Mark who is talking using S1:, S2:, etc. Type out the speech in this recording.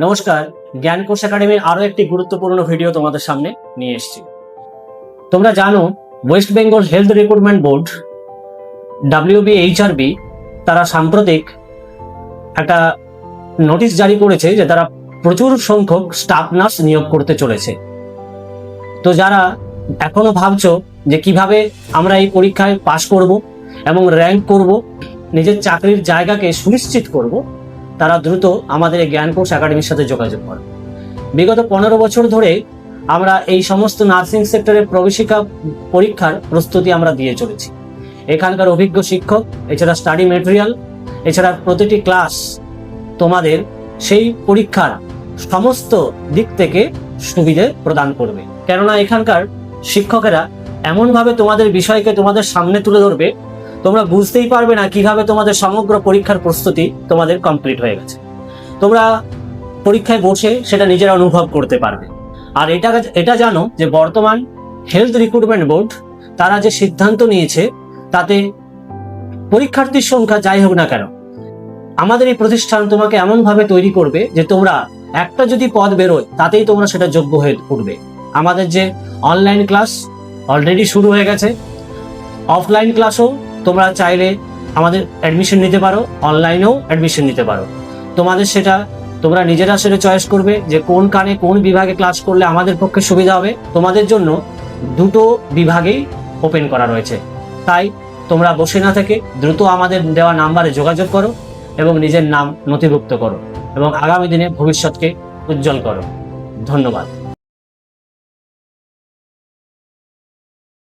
S1: নমস্কার, জ্ঞান কোষ একাডেমির আরো একটি গুরুত্বপূর্ণ ভিডিও তোমাদের সামনে নিয়ে এসেছি। তোমরা জানো West Bengal health recruitment board WBHRB তারা সাম্প্রতিক একটা নোটিশ জারি করেছে যে তারা প্রচুর সংখ্যক স্টাফ নার্স নিয়োগ করতে চলেছে। তো যারা এখনো ভাবছো যে কিভাবে আমরা এই পরীক্ষায় পাশ করব এবং র্যাঙ্ক করব, নিজের চাকরির জায়গাকে সুনিশ্চিত করব, তারা দ্রুত আমাদের এই জ্ঞান কোষ একাডেমির সাথে যোগাযোগ করে। বিগত 15 বছর ধরে আমরা এই সমস্ত নার্সিং সেক্টরের প্রবেশিকা পরীক্ষার প্রস্তুতি আমরা দিয়ে চলেছি। এখানকার অভিজ্ঞ শিক্ষক, এছাড়া স্টাডি মেটেরিয়াল, এছাড়া প্রতিটি ক্লাস তোমাদের সেই পরীক্ষার সমস্ত দিক থেকে সুবিধে প্রদান করবে। কেননা এখানকার শিক্ষকেরা এমনভাবে তোমাদের বিষয়কে তোমাদের সামনে তুলে ধরবে, তোমরা বুঝতেই পারবে না কিভাবে তোমাদের সমগ্র পরীক্ষার প্রস্তুতি তোমাদের কমপ্লিট হয়ে গেছে। তোমরা পরীক্ষায় বসে সেটা নিজেরা অনুভব করতে পারবে। আর এটা জানো যে বর্তমান হেলথ রিক্রুটমেন্ট বোর্ড তারা যে সিদ্ধান্ত নিয়েছে তাতে পরীক্ষার্থীর সংখ্যা যাই হোক না কেন, আমাদের এই প্রতিষ্ঠান তোমাকে এমনভাবে তৈরি করবে যে তোমরা একটা যদি পদ বেরোয় তাতেই তোমরা সেটা যোগ্য হয়ে উঠবে। আমাদের যে অনলাইন ক্লাস অলরেডি শুরু হয়ে গেছে, অফলাইন ক্লাসও তোমরা চাইলে আমাদের অ্যাডমিশন নিতে পারো, অনলাইনেও অ্যাডমিশন নিতে পারো। তোমাদের সেটা তোমরা নিজেরা সেটা চয়েস করবে যে কোন কানে কোন বিভাগে ক্লাস করলে আমাদের পক্ষে সুবিধা হবে। তোমাদের জন্য দুটো বিভাগেই ওপেন করা রয়েছে, তাই তোমরা বসে না থেকে দ্রুত আমাদের দেওয়া নাম্বারে যোগাযোগ করো এবং নিজের নাম নথিভুক্ত করো এবং আগামী দিনে ভবিষ্যৎকে উজ্জ্বল করো। ধন্যবাদ।